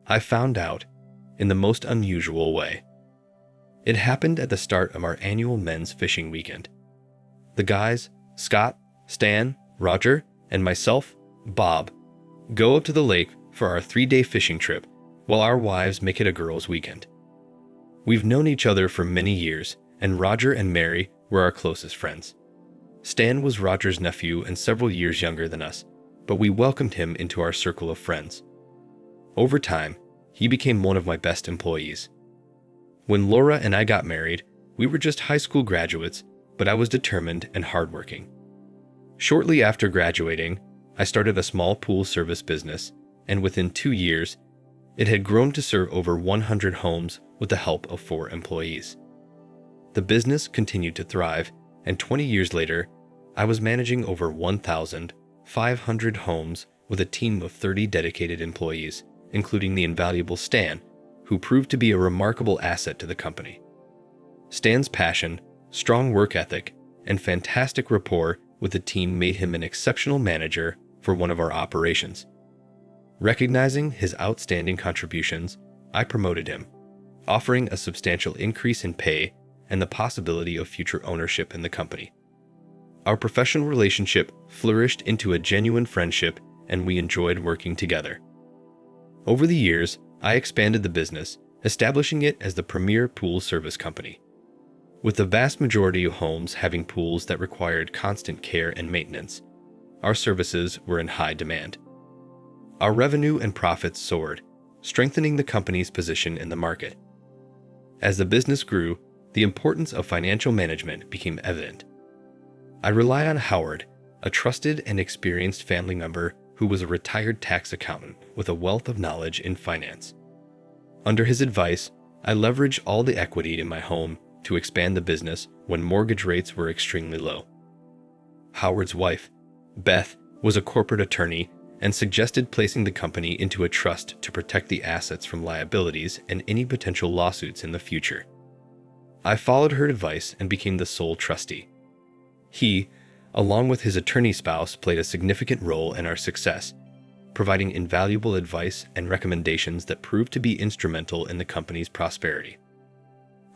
I found out in the most unusual way. It happened at the start of our annual men's fishing weekend. The guys, Scott, Stan, Roger, and myself, Bob, go up to the lake for our 3-day fishing trip while our wives make it a girls' weekend. We've known each other for many years, and Roger and Mary were our closest friends. Stan was Roger's nephew and several years younger than us, but we welcomed him into our circle of friends. Over time, he became one of my best employees. When Laura and I got married, we were just high school graduates, but I was determined and hardworking. Shortly after graduating, I started a small pool service business, and within 2 years, it had grown to serve over 100 homes with the help of 4 employees. The business continued to thrive, and 20 years later, I was managing over 1,500 homes with a team of 30 dedicated employees, including the invaluable Stan, who proved to be a remarkable asset to the company. Stan's passion, strong work ethic, and fantastic rapport with the team made him an exceptional manager for one of our operations. Recognizing his outstanding contributions, I promoted him, offering a substantial increase in pay and the possibility of future ownership in the company. Our professional relationship flourished into a genuine friendship, and we enjoyed working together. Over the years, I expanded the business, establishing it as the premier pool service company. With the vast majority of homes having pools that required constant care and maintenance, our services were in high demand. Our revenue and profits soared, strengthening the company's position in the market. As the business grew, the importance of financial management became evident. I relied on Howard, a trusted and experienced family member who was a retired tax accountant with a wealth of knowledge in finance. Under his advice, I leveraged all the equity in my home to expand the business when mortgage rates were extremely low. Howard's wife, Beth, was a corporate attorney and suggested placing the company into a trust to protect the assets from liabilities and any potential lawsuits in the future. I followed her advice and became the sole trustee. He, along with his attorney spouse, played a significant role in our success, providing invaluable advice and recommendations that proved to be instrumental in the company's prosperity.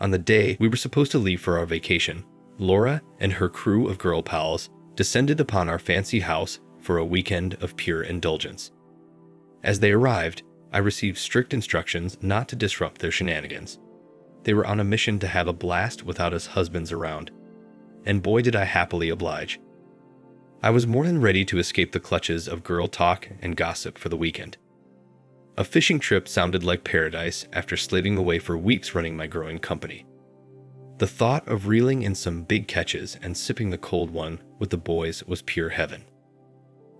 On the day we were supposed to leave for our vacation, Laura and her crew of girl pals descended upon our fancy house for a weekend of pure indulgence. As they arrived, I received strict instructions not to disrupt their shenanigans. They were on a mission to have a blast without us husbands around, and boy did I happily oblige. I was more than ready to escape the clutches of girl talk and gossip for the weekend. A fishing trip sounded like paradise after slaving away for weeks running my growing company. The thought of reeling in some big catches and sipping the cold one with the boys was pure heaven.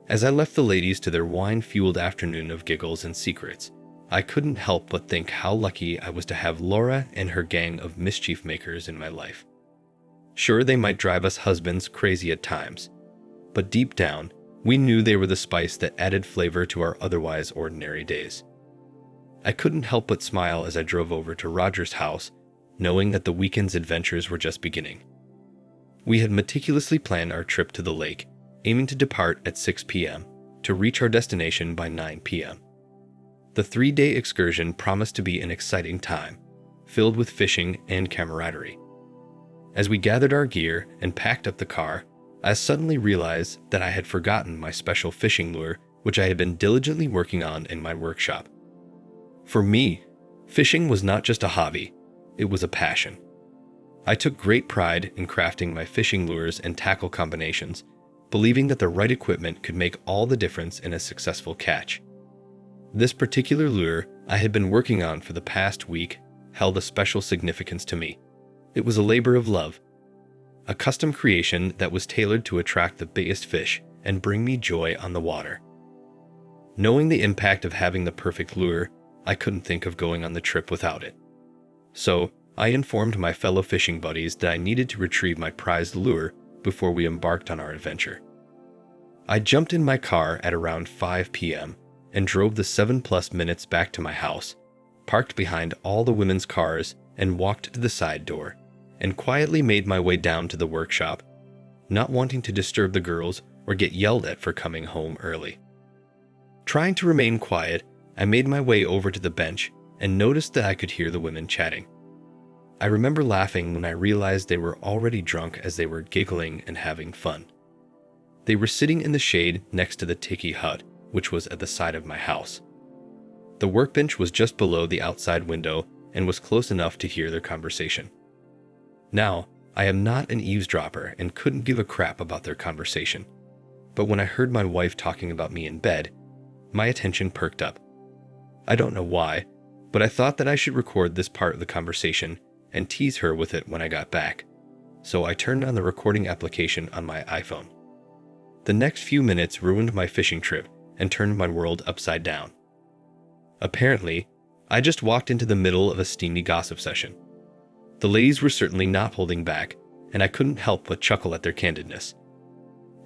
As I left the ladies to their wine-fueled afternoon of giggles and secrets, I couldn't help but think how lucky I was to have Laura and her gang of mischief makers in my life. Sure, they might drive us husbands crazy at times, but deep down, we knew they were the spice that added flavor to our otherwise ordinary days. I couldn't help but smile as I drove over to Roger's house, knowing that the weekend's adventures were just beginning. We had meticulously planned our trip to the lake, aiming to depart at 6 p.m. to reach our destination by 9 p.m. The 3-day excursion promised to be an exciting time, filled with fishing and camaraderie. As we gathered our gear and packed up the car, I suddenly realized that I had forgotten my special fishing lure, which I had been diligently working on in my workshop. For me, fishing was not just a hobby, it was a passion. I took great pride in crafting my fishing lures and tackle combinations, believing that the right equipment could make all the difference in a successful catch. This particular lure I had been working on for the past week held a special significance to me. It was a labor of love, a custom creation that was tailored to attract the biggest fish and bring me joy on the water. Knowing the impact of having the perfect lure, I couldn't think of going on the trip without it. So, I informed my fellow fishing buddies that I needed to retrieve my prized lure before we embarked on our adventure. I jumped in my car at around 5 p.m. and drove the 7+ minutes back to my house, parked behind all the women's cars, and walked to the side door, and quietly made my way down to the workshop, not wanting to disturb the girls or get yelled at for coming home early. Trying to remain quiet, I made my way over to the bench and noticed that I could hear the women chatting. I remember laughing when I realized they were already drunk as they were giggling and having fun. They were sitting in the shade next to the tiki hut, which was at the side of my house. The workbench was just below the outside window and was close enough to hear their conversation. Now, I am not an eavesdropper and couldn't give a crap about their conversation. But when I heard my wife talking about me in bed, my attention perked up. I don't know why, but I thought that I should record this part of the conversation and tease her with it when I got back. So I turned on the recording application on my iPhone. The next few minutes ruined my fishing trip and turned my world upside down. Apparently, I just walked into the middle of a steamy gossip session. The ladies were certainly not holding back, and I couldn't help but chuckle at their candidness.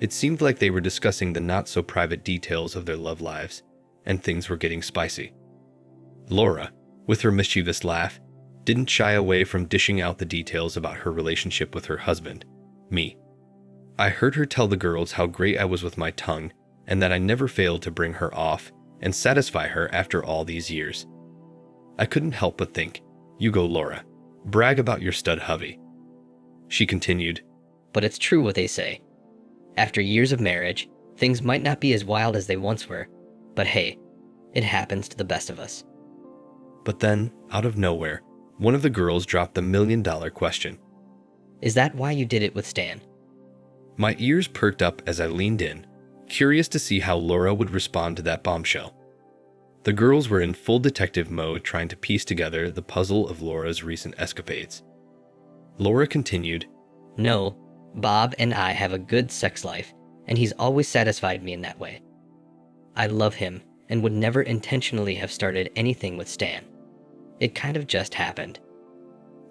It seemed like they were discussing the not-so-private details of their love lives, and things were getting spicy. Laura, with her mischievous laugh, didn't shy away from dishing out the details about her relationship with her husband, me. I heard her tell the girls how great I was with my tongue, and that I never failed to bring her off and satisfy her after all these years. I couldn't help but think, you go Laura, brag about your stud hubby. She continued, But it's true what they say. After years of marriage, things might not be as wild as they once were, but hey, it happens to the best of us. But then, out of nowhere, one of the girls dropped the million-dollar question. Is that why you did it with Stan? My ears perked up as I leaned in, curious to see how Laura would respond to that bombshell. The girls were in full detective mode trying to piece together the puzzle of Laura's recent escapades. Laura continued, No, Bob and I have a good sex life, and he's always satisfied me in that way. I love him and would never intentionally have started anything with Stan. It kind of just happened.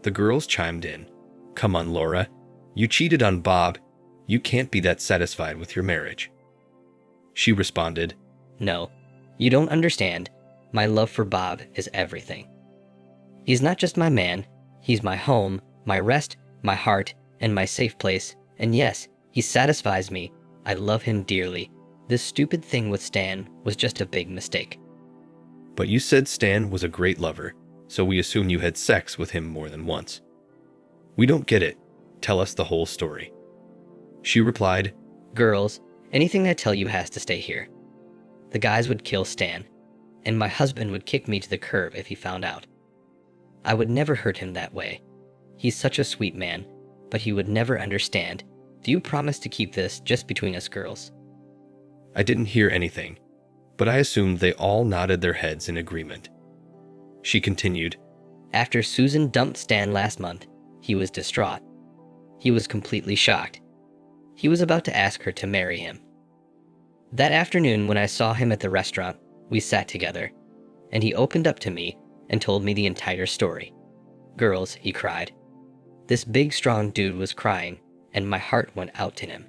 The girls chimed in. Come on, Laura. You cheated on Bob. You can't be that satisfied with your marriage. She responded, No, you don't understand. My love for Bob is everything. He's not just my man. He's my home, my rest, my heart, and my safe place. And yes, he satisfies me. I love him dearly. This stupid thing with Stan was just a big mistake. But you said Stan was a great lover, so we assume you had sex with him more than once. We don't get it. Tell us the whole story. She replied, Girls, anything I tell you has to stay here. The guys would kill Stan, and my husband would kick me to the curb if he found out. I would never hurt him that way. He's such a sweet man, but he would never understand. Do you promise to keep this just between us girls? I didn't hear anything, but I assumed they all nodded their heads in agreement. She continued, After Susan dumped Stan last month, he was distraught. He was completely shocked. He was about to ask her to marry him. That afternoon when I saw him at the restaurant, we sat together, and he opened up to me and told me the entire story. Girls, he cried. This big, strong dude was crying, and my heart went out to him.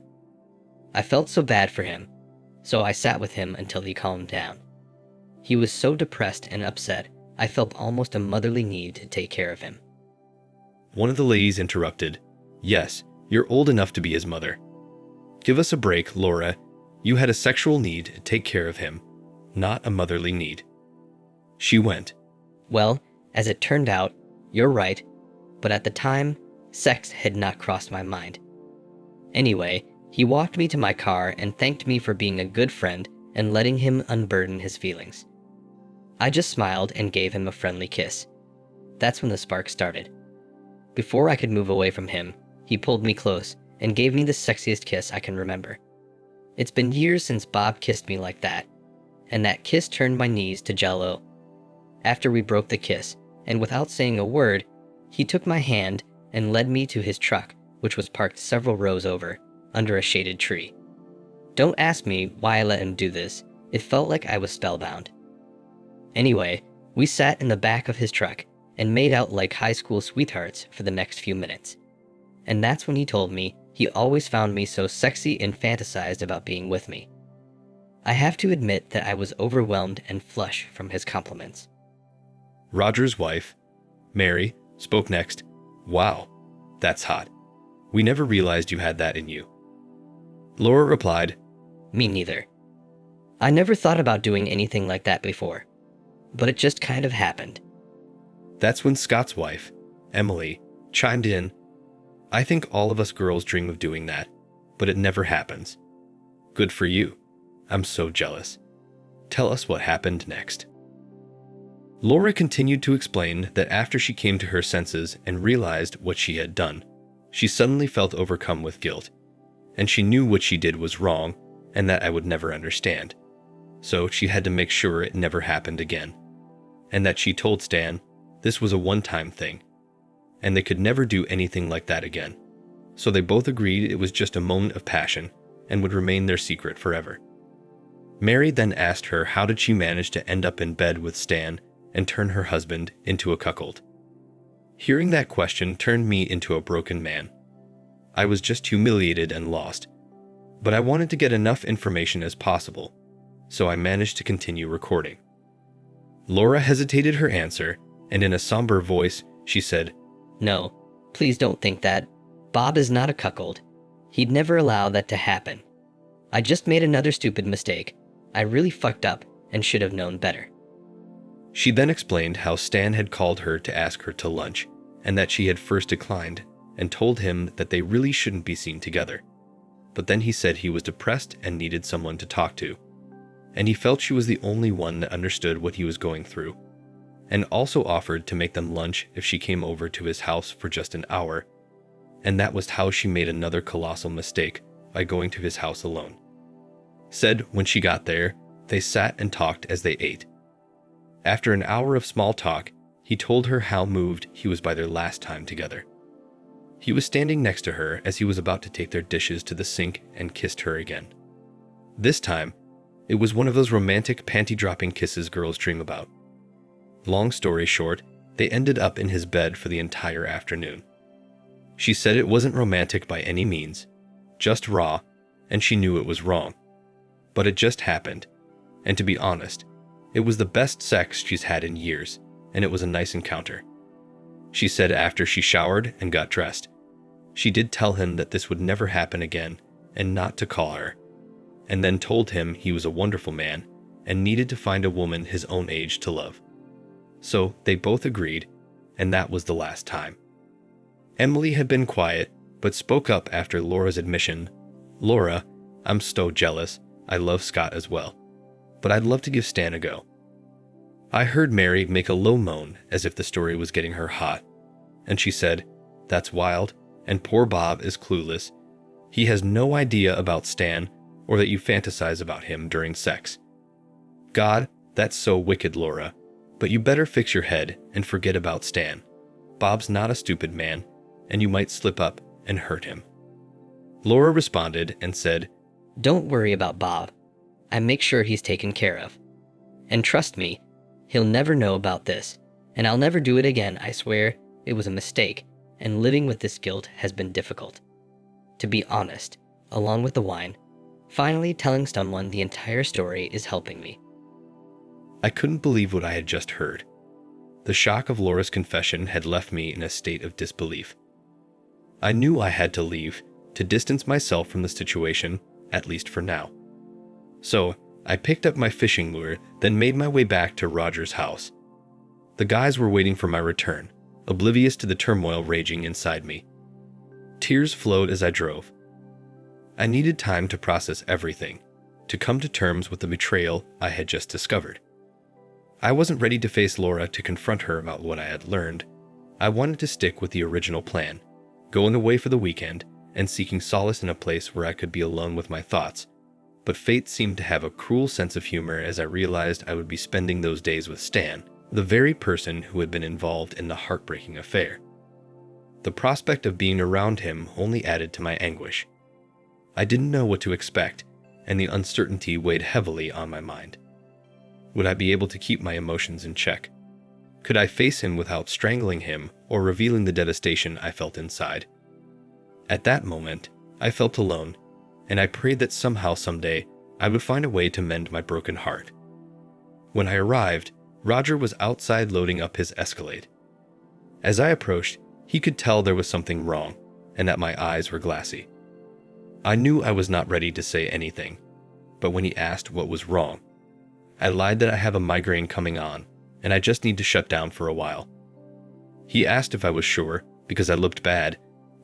I felt so bad for him, so I sat with him until he calmed down. He was so depressed and upset, I felt almost a motherly need to take care of him. One of the ladies interrupted, Yes, you're old enough to be his mother. Give us a break, Laura. You had a sexual need to take care of him, not a motherly need. She went, Well, as it turned out, you're right, but at the time, sex had not crossed my mind. Anyway, he walked me to my car and thanked me for being a good friend and letting him unburden his feelings. I just smiled and gave him a friendly kiss. That's when the spark started. Before I could move away from him, he pulled me close and gave me the sexiest kiss I can remember. It's been years since Bob kissed me like that, and that kiss turned my knees to jello. After we broke the kiss, and without saying a word, he took my hand and led me to his truck, which was parked several rows over, under a shaded tree. Don't ask me why I let him do this. It felt like I was spellbound. Anyway, we sat in the back of his truck and made out like high school sweethearts for the next few minutes. And that's when he told me he always found me so sexy and fantasized about being with me. I have to admit that I was overwhelmed and flush from his compliments. Roger's wife, Mary, spoke next. Wow, that's hot. We never realized you had that in you. Laura replied, Me neither. I never thought about doing anything like that before. but it just kind of happened. That's when Scott's wife, Emily, chimed in. I think all of us girls dream of doing that, but it never happens. Good for you. I'm so jealous. Tell us what happened next. Laura continued to explain that after she came to her senses and realized what she had done, she suddenly felt overcome with guilt, and she knew what she did was wrong and that I would never understand. So she had to make sure it never happened again, and that she told Stan this was a one-time thing, and they could never do anything like that again. So they both agreed it was just a moment of passion and would remain their secret forever. Mary then asked her how did she manage to end up in bed with Stan and turn her husband into a cuckold. Hearing that question turned me into a broken man. I was just humiliated and lost, but I wanted to get enough information as possible, so I managed to continue recording. Laura hesitated her answer, and in a somber voice, she said, No, please don't think that. Bob is not a cuckold. He'd never allow that to happen. I just made another stupid mistake. I really fucked up and should have known better. She then explained how Stan had called her to ask her to lunch, and that she had first declined, and told him that they really shouldn't be seen together. But then he said he was depressed and needed someone to talk to, and he felt she was the only one that understood what he was going through, and also offered to make them lunch if she came over to his house for just an hour, and that was how she made another colossal mistake by going to his house alone. Said when she got there, they sat and talked as they ate. After an hour of small talk, he told her how moved he was by their last time together. He was standing next to her as he was about to take their dishes to the sink and kissed her again. This time, it was one of those romantic panty-dropping kisses girls dream about. Long story short, they ended up in his bed for the entire afternoon. She said it wasn't romantic by any means, just raw, and she knew it was wrong. But it just happened, and to be honest, it was the best sex she's had in years, and it was a nice encounter. She said after she showered and got dressed, she did tell him that this would never happen again and not to call her, and then told him he was a wonderful man and needed to find a woman his own age to love. So they both agreed, and that was the last time. Emily had been quiet, but spoke up after Laura's admission. Laura, I'm so jealous. I love Scott as well, but I'd love to give Stan a go. I heard Mary make a low moan as if the story was getting her hot, and she said, That's wild, and poor Bob is clueless. He has no idea about Stan or that you fantasize about him during sex. God, that's so wicked, Laura, but you better fix your head and forget about Stan. Bob's not a stupid man, and you might slip up and hurt him. Laura responded and said, Don't worry about Bob. I make sure he's taken care of. And trust me, he'll never know about this, and I'll never do it again, I swear. It was a mistake, and living with this guilt has been difficult. To be honest, along with the wine, finally telling someone the entire story is helping me. I couldn't believe what I had just heard. The shock of Laura's confession had left me in a state of disbelief. I knew I had to leave, to distance myself from the situation, at least for now. So, I picked up my fishing lure, then made my way back to Roger's house. The guys were waiting for my return, oblivious to the turmoil raging inside me. Tears flowed as I drove. I needed time to process everything, to come to terms with the betrayal I had just discovered. I wasn't ready to face Laura to confront her about what I had learned. I wanted to stick with the original plan, going away for the weekend and seeking solace in a place where I could be alone with my thoughts. But fate seemed to have a cruel sense of humor as I realized I would be spending those days with Stan, the very person who had been involved in the heartbreaking affair. The prospect of being around him only added to my anguish. I didn't know what to expect, and the uncertainty weighed heavily on my mind. Would I be able to keep my emotions in check? Could I face him without strangling him or revealing the devastation I felt inside? At that moment, I felt alone, and I prayed that somehow someday I would find a way to mend my broken heart. When I arrived, Roger was outside loading up his Escalade. As I approached, he could tell there was something wrong, and that my eyes were glassy. I knew I was not ready to say anything, but when he asked what was wrong, I lied that I have a migraine coming on, and I just need to shut down for a while. He asked if I was sure, because I looked bad,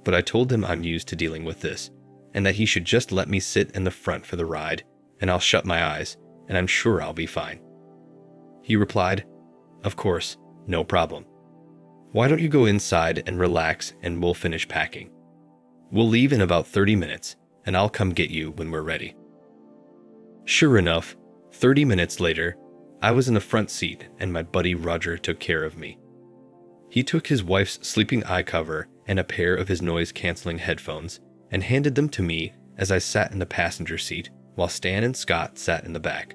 but I told him I'm used to dealing with this, and that he should just let me sit in the front for the ride, and I'll shut my eyes, and I'm sure I'll be fine. He replied, "Of course, no problem. Why don't you go inside and relax and we'll finish packing? We'll leave in about 30 minutes, and I'll come get you when we're ready." Sure enough, 30 minutes later, I was in the front seat and my buddy Roger took care of me. He took his wife's sleeping eye cover and a pair of his noise-canceling headphones and handed them to me as I sat in the passenger seat while Stan and Scott sat in the back.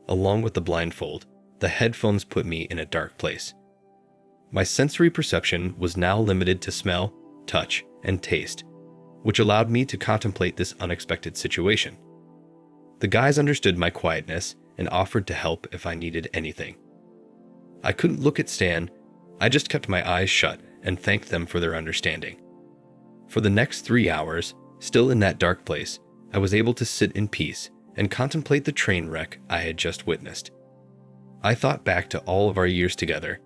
Along with the blindfold, the headphones put me in a dark place. My sensory perception was now limited to smell, touch, and taste, which allowed me to contemplate this unexpected situation. The guys understood my quietness and offered to help if I needed anything. I couldn't look at Stan, I just kept my eyes shut and thanked them for their understanding. For the next 3 hours, still in that dark place, I was able to sit in peace and contemplate the train wreck I had just witnessed. I thought back to all of our years together,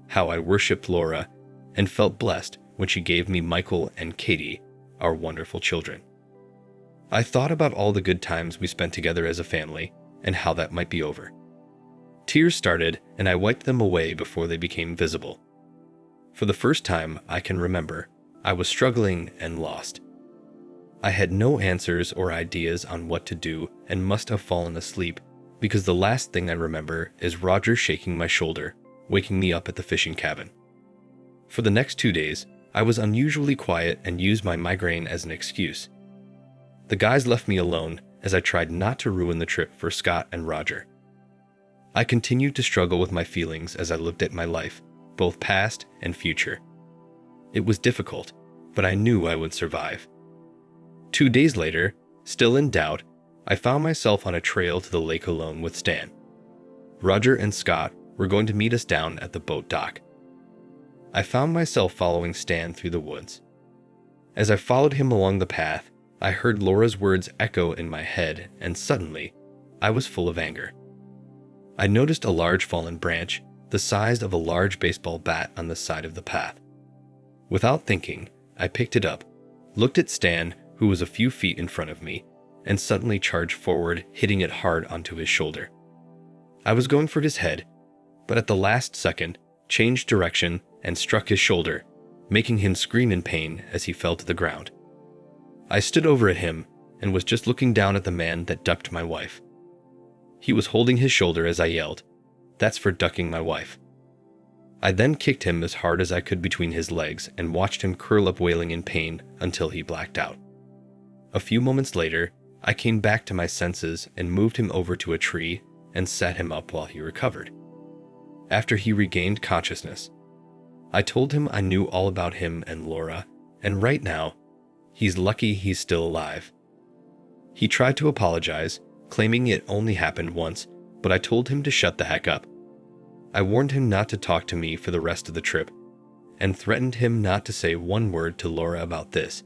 how I worshipped Laura, and felt blessed when she gave me Michael and Katie, our wonderful children. I thought about all the good times we spent together as a family and how that might be over. Tears started and I wiped them away before they became visible. For the first time I can remember, I was struggling and lost. I had no answers or ideas on what to do and must have fallen asleep because the last thing I remember is Roger shaking my shoulder, waking me up at the fishing cabin. For the next 2 days, I was unusually quiet and used my migraine as an excuse. The guys left me alone as I tried not to ruin the trip for Scott and Roger. I continued to struggle with my feelings as I looked at my life, both past and future. It was difficult, but I knew I would survive. 2 days later, still in doubt, I found myself on a trail to the lake alone with Stan. Roger and Scott were going to meet us down at the boat dock. I found myself following Stan through the woods. As I followed him along the path, I heard Laura's words echo in my head, and suddenly, I was full of anger. I noticed a large fallen branch, the size of a large baseball bat on the side of the path. Without thinking, I picked it up, looked at Stan, who was a few feet in front of me, and suddenly charged forward, hitting it hard onto his shoulder. I was going for his head, but at the last second, changed direction and struck his shoulder, making him scream in pain as he fell to the ground. I stood over at him and was just looking down at the man that ducked my wife. He was holding his shoulder as I yelled, "That's for ducking my wife." I then kicked him as hard as I could between his legs and watched him curl up wailing in pain until he blacked out. A few moments later, I came back to my senses and moved him over to a tree and sat him up while he recovered. After he regained consciousness, I told him I knew all about him and Laura, and right now, he's lucky he's still alive. He tried to apologize, claiming it only happened once, but I told him to shut the heck up. I warned him not to talk to me for the rest of the trip, and threatened him not to say one word to Laura about this,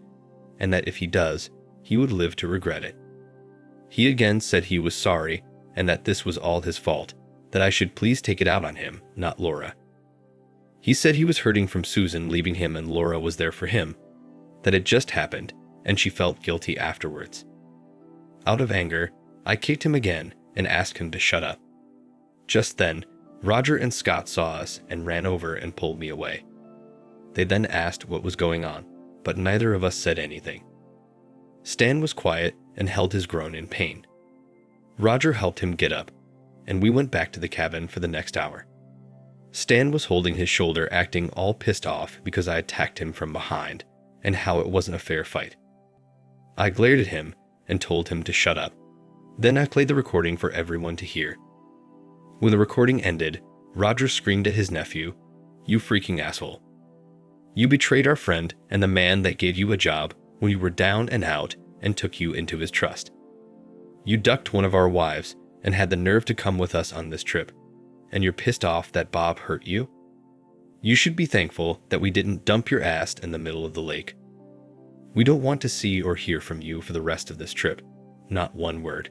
and that if he does, he would live to regret it. He again said he was sorry, and that this was all his fault, that I should please take it out on him, not Laura. He said he was hurting from Susan leaving him and Laura was there for him, that it just happened, and she felt guilty afterwards. Out of anger, I kicked him again and asked him to shut up. Just then, Roger and Scott saw us and ran over and pulled me away. They then asked what was going on, but neither of us said anything. Stan was quiet and held his groan in pain. Roger helped him get up, and we went back to the cabin for the next hour. Stan was holding his shoulder, acting all pissed off because I attacked him from behind, and how it wasn't a fair fight. I glared at him and told him to shut up. Then I played the recording for everyone to hear. When the recording ended, Roger screamed at his nephew, "You freaking asshole. You betrayed our friend and the man that gave you a job when you were down and out and took you into his trust. You ducked one of our wives and had the nerve to come with us on this trip, and you're pissed off that Bob hurt you? You should be thankful that we didn't dump your ass in the middle of the lake. We don't want to see or hear from you for the rest of this trip, not one word."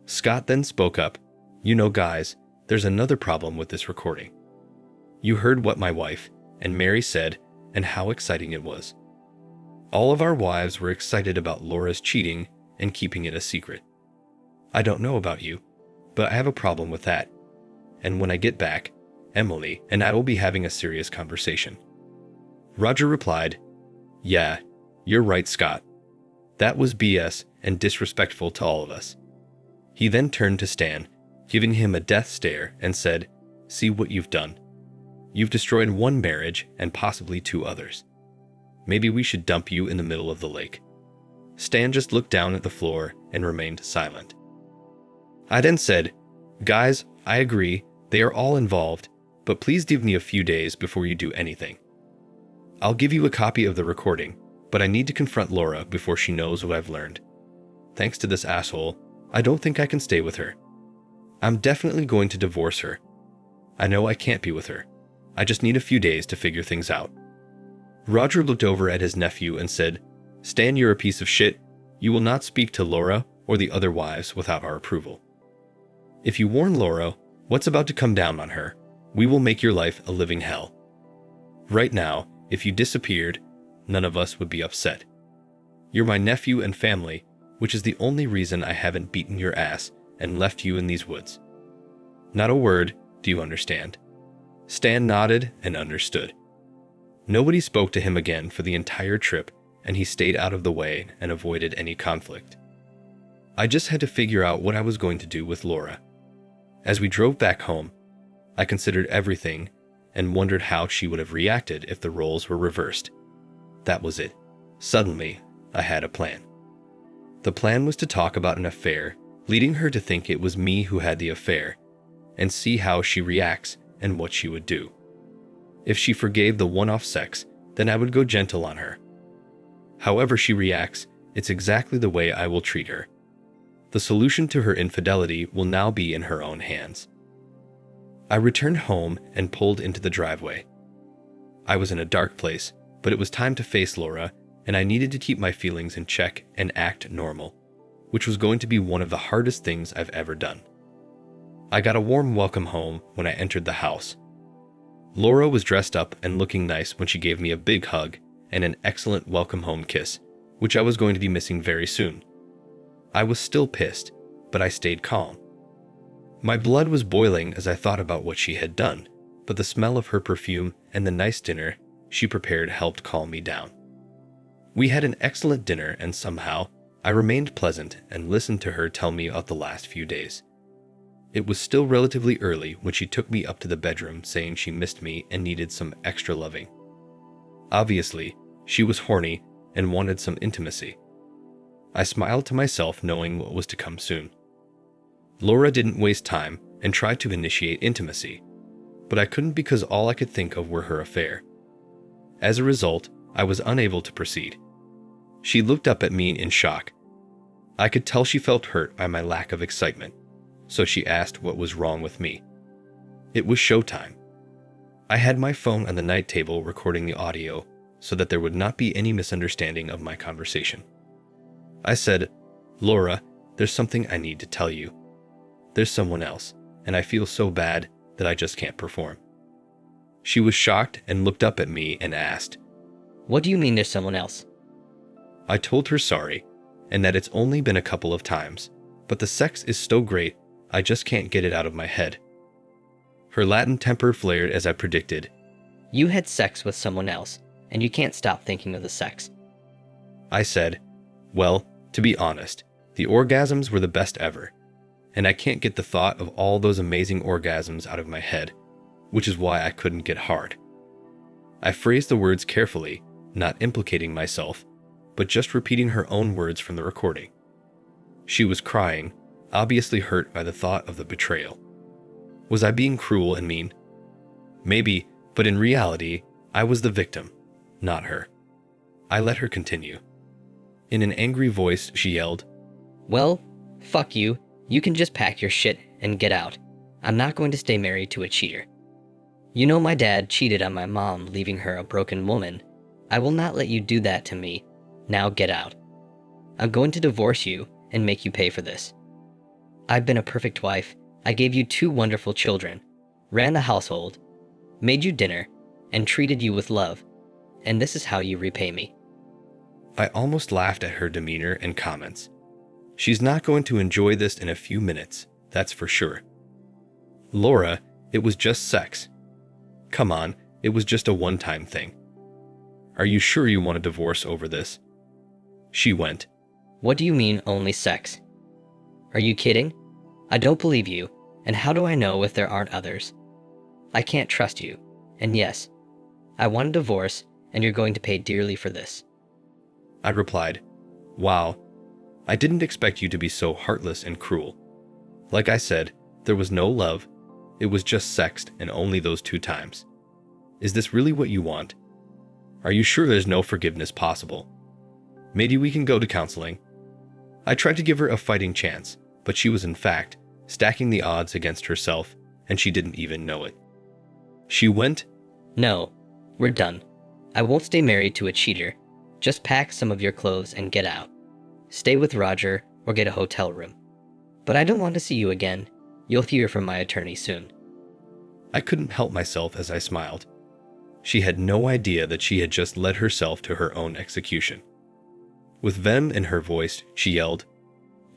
Scott then spoke up, "You know, guys, there's another problem with this recording. You heard what my wife and Mary said and how exciting it was. All of our wives were excited about Laura's cheating and keeping it a secret. I don't know about you, but I have a problem with that. And when I get back, Emily and I will be having a serious conversation. Roger replied, "Yeah, you're right, Scott. That was BS and disrespectful to all of us." He then turned to Stan, giving him a death stare, and said, "See what you've done. You've destroyed one marriage and possibly 2 others. Maybe we should dump you in the middle of the lake." Stan just looked down at the floor and remained silent. I then said, "Guys, I agree, they are all involved, but please give me a few days before you do anything. I'll give you a copy of the recording, but I need to confront Laura before she knows what I've learned. Thanks to this asshole, I don't think I can stay with her. I'm definitely going to divorce her. I know I can't be with her. I just need a few days to figure things out." Roger looked over at his nephew and said, "Stan, you're a piece of shit. You will not speak to Laura or the other wives without our approval. If you warn Laura what's about to come down on her, we will make your life a living hell. Right now, if you disappeared, none of us would be upset. You're my nephew and family, which is the only reason I haven't beaten your ass and left you in these woods. Not a word, do you understand?" Stan nodded and understood. Nobody spoke to him again for the entire trip, and he stayed out of the way and avoided any conflict. I just had to figure out what I was going to do with Laura. As we drove back home, I considered everything and wondered how she would have reacted if the roles were reversed. That was it. Suddenly, I had a plan. The plan was to talk about an affair, leading her to think it was me who had the affair, and see how she reacts and what she would do. If she forgave the one-off sex, then I would go gentle on her. However she reacts, it's exactly the way I will treat her. The solution to her infidelity will now be in her own hands. I returned home and pulled into the driveway. I was in a dark place, but it was time to face Laura, and I needed to keep my feelings in check and act normal, which was going to be one of the hardest things I've ever done. I got a warm welcome home when I entered the house. Laura was dressed up and looking nice when she gave me a big hug and an excellent welcome home kiss, which I was going to be missing very soon. I was still pissed, but I stayed calm. My blood was boiling as I thought about what she had done, but the smell of her perfume and the nice dinner she prepared helped calm me down. We had an excellent dinner, and somehow I remained pleasant and listened to her tell me about the last few days. It was still relatively early when she took me up to the bedroom saying she missed me and needed some extra loving. Obviously, she was horny and wanted some intimacy. I smiled to myself knowing what was to come soon. Laura didn't waste time and tried to initiate intimacy, but I couldn't because all I could think of were her affair. As a result, I was unable to proceed. She looked up at me in shock. I could tell she felt hurt by my lack of excitement, so she asked what was wrong with me. It was showtime. I had my phone on the night table recording the audio so that there would not be any misunderstanding of my conversation. I said, "Laura, there's something I need to tell you. There's someone else, and I feel so bad that I just can't perform." She was shocked and looked up at me and asked, "What do you mean there's someone else?" I told her sorry, and that it's only been a couple of times, but the sex is so great, I just can't get it out of my head. Her Latin temper flared as I predicted. "You had sex with someone else, and you can't stop thinking of the sex." I said, "Well, to be honest, the orgasms were the best ever, and I can't get the thought of all those amazing orgasms out of my head, which is why I couldn't get hard." I phrased the words carefully, not implicating myself, but just repeating her own words from the recording. She was crying, obviously hurt by the thought of the betrayal. Was I being cruel and mean? Maybe, but in reality, I was the victim, not her. I let her continue. In an angry voice, she yelled, "Well, fuck you. You can just pack your shit and get out. I'm not going to stay married to a cheater. You know my dad cheated on my mom, leaving her a broken woman. I will not let you do that to me. Now get out. I'm going to divorce you and make you pay for this. I've been a perfect wife. I gave you 2 wonderful children, ran a household, made you dinner, and treated you with love, and this is how you repay me. I almost laughed at her demeanor and comments. She's not going to enjoy this in a few minutes, that's for sure. Laura, it was just sex. Come on, it was just a one-time thing. Are you sure you want a divorce over this? She went, What do you mean only sex? Are you kidding? I don't believe you, and how do I know if there aren't others? I can't trust you, and yes, I want a divorce, and you're going to pay dearly for this. I replied, wow, I didn't expect you to be so heartless and cruel. Like I said, there was no love, it was just sex and only those 2 times. Is this really what you want? Are you sure there's no forgiveness possible? Maybe we can go to counseling. I tried to give her a fighting chance, but she was in fact stacking the odds against herself, and she didn't even know it. She went, No, we're done. I won't stay married to a cheater. Just pack some of your clothes and get out. Stay with Roger or get a hotel room. But I don't want to see you again. You'll hear from my attorney soon. I couldn't help myself as I smiled. She had no idea that she had just led herself to her own execution. With venom in her voice, she yelled,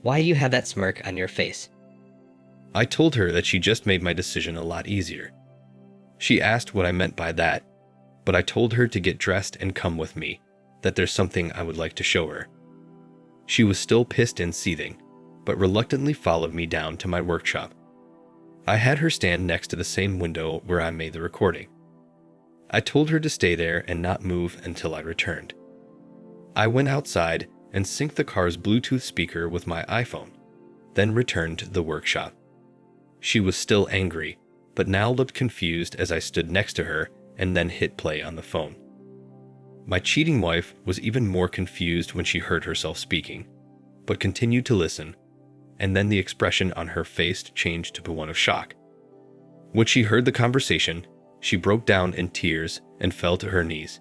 Why do you have that smirk on your face? I told her that she just made my decision a lot easier. She asked what I meant by that, but I told her to get dressed and come with me, that there's something I would like to show her. She was still pissed and seething, but reluctantly followed me down to my workshop. I had her stand next to the same window where I made the recording. I told her to stay there and not move until I returned. I went outside and synced the car's Bluetooth speaker with my iPhone, then returned to the workshop. She was still angry, but now looked confused as I stood next to her and then hit play on the phone. My cheating wife was even more confused when she heard herself speaking, but continued to listen, and then the expression on her face changed to one of shock. When she heard the conversation, she broke down in tears and fell to her knees.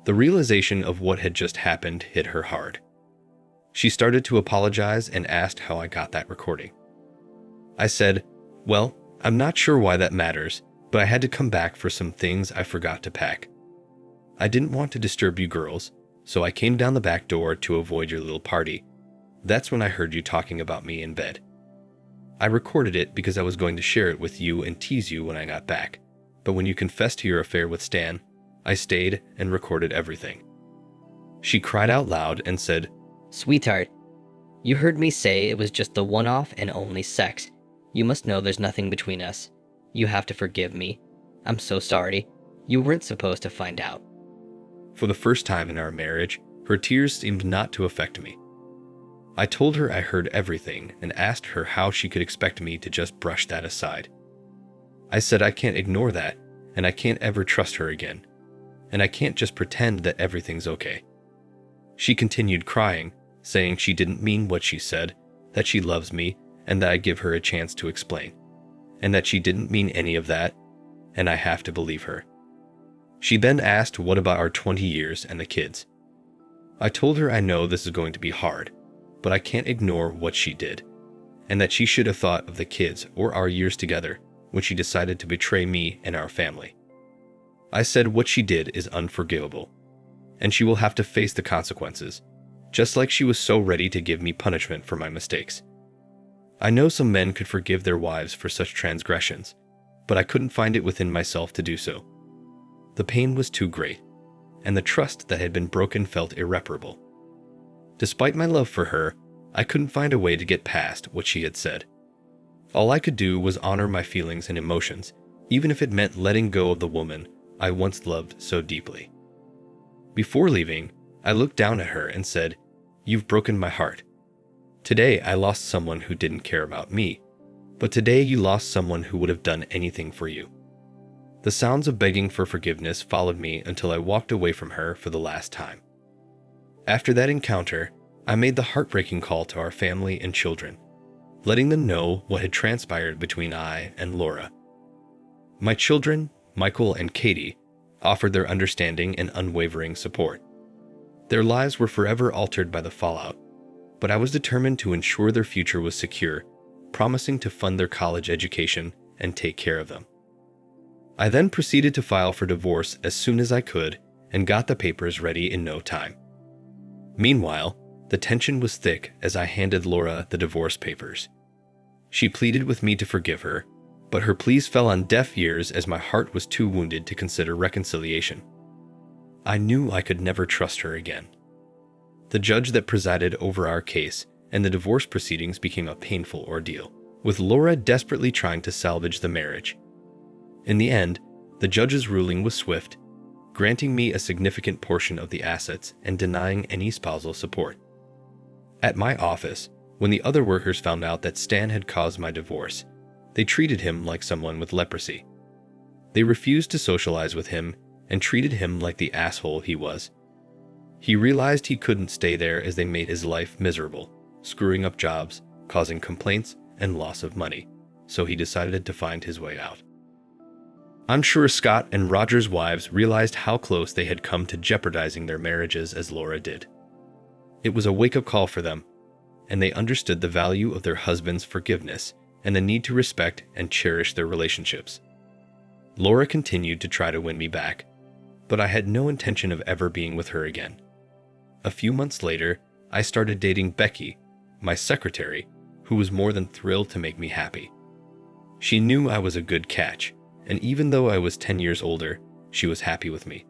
The realization of what had just happened hit her hard. She started to apologize and asked how I got that recording. I said, well, I'm not sure why that matters, but I had to come back for some things I forgot to pack. I didn't want to disturb you girls, so I came down the back door to avoid your little party. That's when I heard you talking about me in bed. I recorded it because I was going to share it with you and tease you when I got back, but when you confessed to your affair with Stan, I stayed and recorded everything. She cried out loud and said, Sweetheart, you heard me say it was just the one-off and only sex. You must know there's nothing between us. You have to forgive me. I'm so sorry. You weren't supposed to find out. For the first time in our marriage, her tears seemed not to affect me. I told her I heard everything and asked her how she could expect me to just brush that aside. I said I can't ignore that, and I can't ever trust her again, and I can't just pretend that everything's okay. She continued crying, saying she didn't mean what she said, that she loves me, and that I give her a chance to explain, and that she didn't mean any of that, and I have to believe her. She then asked what about our 20 years and the kids. I told her I know this is going to be hard, but I can't ignore what she did, and that she should have thought of the kids or our years together when she decided to betray me and our family. I said what she did is unforgivable, and she will have to face the consequences, just like she was so ready to give me punishment for my mistakes. I know some men could forgive their wives for such transgressions, but I couldn't find it within myself to do so. The pain was too great, and the trust that had been broken felt irreparable. Despite my love for her, I couldn't find a way to get past what she had said. All I could do was honor my feelings and emotions, even if it meant letting go of the woman I once loved so deeply. Before leaving, I looked down at her and said, "You've broken my heart. Today I lost someone who didn't care about me, but today you lost someone who would have done anything for you." The sounds of begging for forgiveness followed me until I walked away from her for the last time. After that encounter, I made the heartbreaking call to our family and children, letting them know what had transpired between I and Laura. My children, Michael and Katie, offered their understanding and unwavering support. Their lives were forever altered by the fallout, but I was determined to ensure their future was secure promising to fund their college education and take care of them. I then proceeded to file for divorce as soon as I could and got the papers ready in no time. Meanwhile, the tension was thick as I handed Laura the divorce papers. She pleaded with me to forgive her, but her pleas fell on deaf ears as my heart was too wounded to consider reconciliation. I knew I could never trust her again. The judge that presided over our case and the divorce proceedings became a painful ordeal, with Laura desperately trying to salvage the marriage. In the end, the judge's ruling was swift, granting me a significant portion of the assets and denying any spousal support. At my office, when the other workers found out that Stan had caused my divorce, they treated him like someone with leprosy. They refused to socialize with him and treated him like the asshole he was. He realized he couldn't stay there as they made his life miserable, screwing up jobs, causing complaints and loss of money, so he decided to find his way out. I'm sure Scott and Roger's wives realized how close they had come to jeopardizing their marriages as Laura did. It was a wake-up call for them, and they understood the value of their husband's forgiveness and the need to respect and cherish their relationships. Laura continued to try to win me back, but I had no intention of ever being with her again. A few months later, I started dating Becky, my secretary, who was more than thrilled to make me happy. She knew I was a good catch, and even though I was 10 years older, she was happy with me.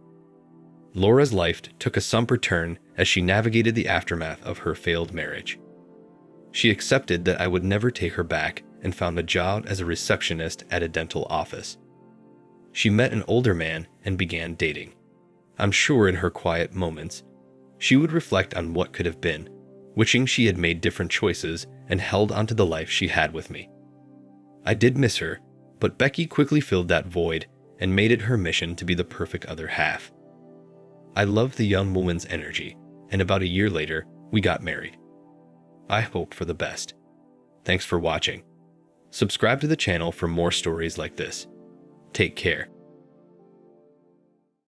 Laura's life took a somber turn as she navigated the aftermath of her failed marriage. She accepted that I would never take her back and found a job as a receptionist at a dental office. She met an older man and began dating. I'm sure in her quiet moments, she would reflect on what could have been, wishing she had made different choices and held onto the life she had with me. I did miss her, but Becky quickly filled that void and made it her mission to be the perfect other half. I loved the young woman's energy, and about a year later, we got married. I hope for the best. Thanks for watching. Subscribe to the channel for more stories like this. Take care.